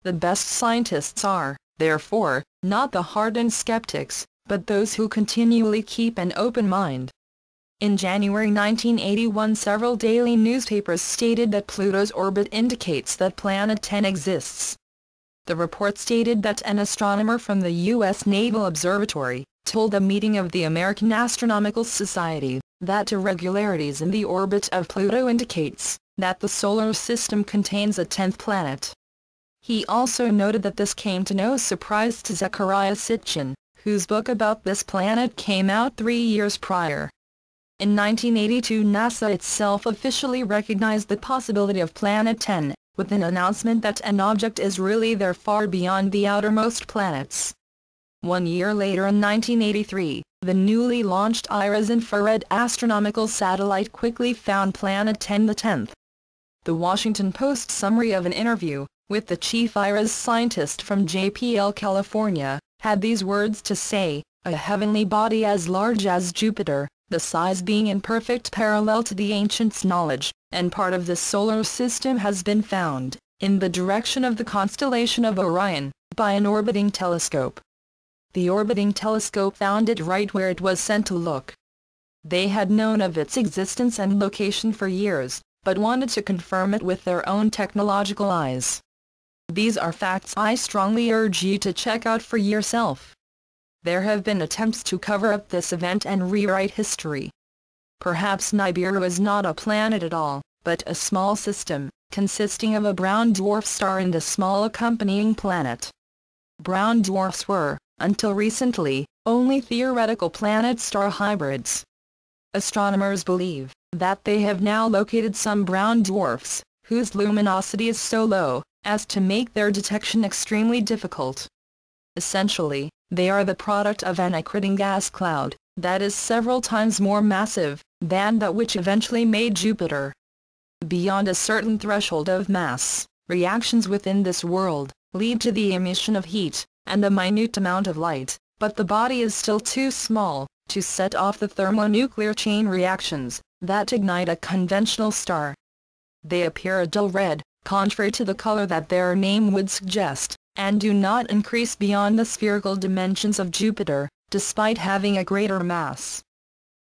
The best scientists are, therefore, not the hardened skeptics, but those who continually keep an open mind. In January 1981, several daily newspapers stated that Pluto's orbit indicates that Planet 10 exists. The report stated that an astronomer from the U.S. Naval Observatory told a meeting of the American Astronomical Society that irregularities in the orbit of Pluto indicates that the solar system contains a 10th planet. He also noted that this came to no surprise to Zecharia Sitchin, whose book about this planet came out 3 years prior. In 1982, NASA itself officially recognized the possibility of Planet 10, with an announcement that an object is really there far beyond the outermost planets. 1 year later, in 1983, the newly launched IRAS infrared astronomical satellite quickly found Planet 10, the 10th. The Washington Post summary of an interview with the chief IRAS scientist from JPL, California, had these words to say: "A heavenly body as large as Jupiter, the size being in perfect parallel to the ancients' knowledge, and part of the solar system has been found, in the direction of the constellation of Orion, by an orbiting telescope." The orbiting telescope found it right where it was sent to look. They had known of its existence and location for years, but wanted to confirm it with their own technological eyes. These are facts I strongly urge you to check out for yourself. There have been attempts to cover up this event and rewrite history. Perhaps Nibiru is not a planet at all, but a small system, consisting of a brown dwarf star and a small accompanying planet. Brown dwarfs were, until recently, only theoretical planet-star hybrids. Astronomers believe that they have now located some brown dwarfs, whose luminosity is so low as to make their detection extremely difficult. Essentially, they are the product of an accreting gas cloud that is several times more massive than that which eventually made Jupiter. Beyond a certain threshold of mass, reactions within this world lead to the emission of heat and a minute amount of light, but the body is still too small to set off the thermonuclear chain reactions that ignite a conventional star. They appear a dull red, contrary to the color that their name would suggest, and do not increase beyond the spherical dimensions of Jupiter, despite having a greater mass.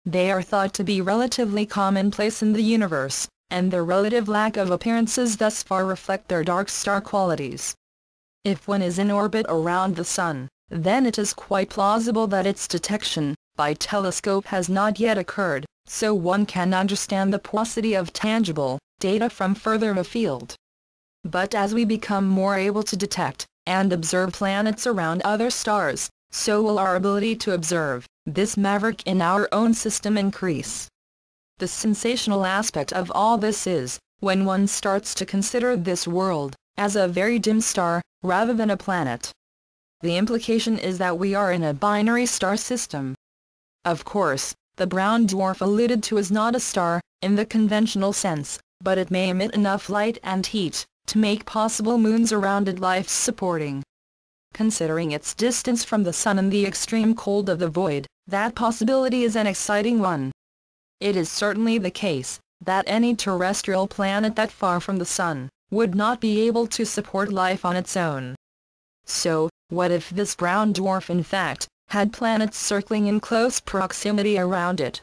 They are thought to be relatively commonplace in the universe, and their relative lack of appearances thus far reflect their dark star qualities. If one is in orbit around the Sun, then it is quite plausible that its detection by telescope has not yet occurred, so one can understand the paucity of tangible data from further afield. But as we become more able to detect and observe planets around other stars, so will our ability to observe this maverick in our own system increase. The sensational aspect of all this is, when one starts to consider this world as a very dim star, rather than a planet. The implication is that we are in a binary star system. Of course, the brown dwarf alluded to is not a star, in the conventional sense, but it may emit enough light and heat to make possible moons around it life-supporting. Considering its distance from the Sun and the extreme cold of the void, that possibility is an exciting one. It is certainly the case that any terrestrial planet that far from the Sun would not be able to support life on its own. So, what if this brown dwarf in fact had planets circling in close proximity around it?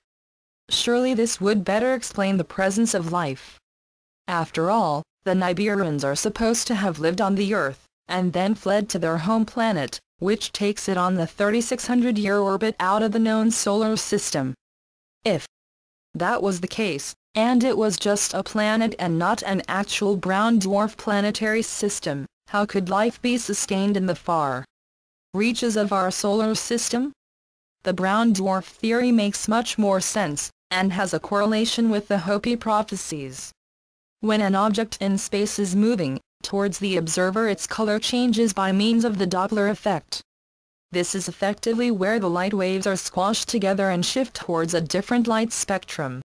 Surely this would better explain the presence of life. After all, the Nibiruans are supposed to have lived on the Earth, and then fled to their home planet, which takes it on the 3,600-year orbit out of the known solar system. If that was the case, and it was just a planet and not an actual brown dwarf planetary system, how could life be sustained in the far reaches of our solar system? The brown dwarf theory makes much more sense, and has a correlation with the Hopi prophecies. When an object in space is moving towards the observer, its color changes by means of the Doppler effect. This is effectively where the light waves are squashed together and shift towards a different light spectrum.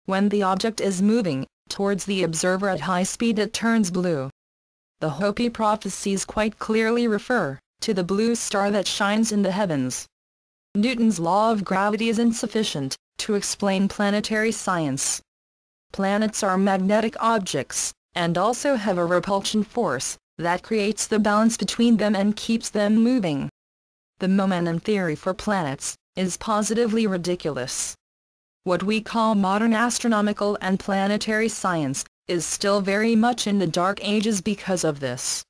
When the object is moving towards the observer at high speed, it turns blue. The Hopi prophecies quite clearly refer to the blue star that shines in the heavens. Newton's law of gravity is insufficient to explain planetary science. Planets are magnetic objects, and also have a repulsion force that creates the balance between them and keeps them moving. The momentum theory for planets is positively ridiculous. What we call modern astronomical and planetary science is still very much in the dark ages because of this.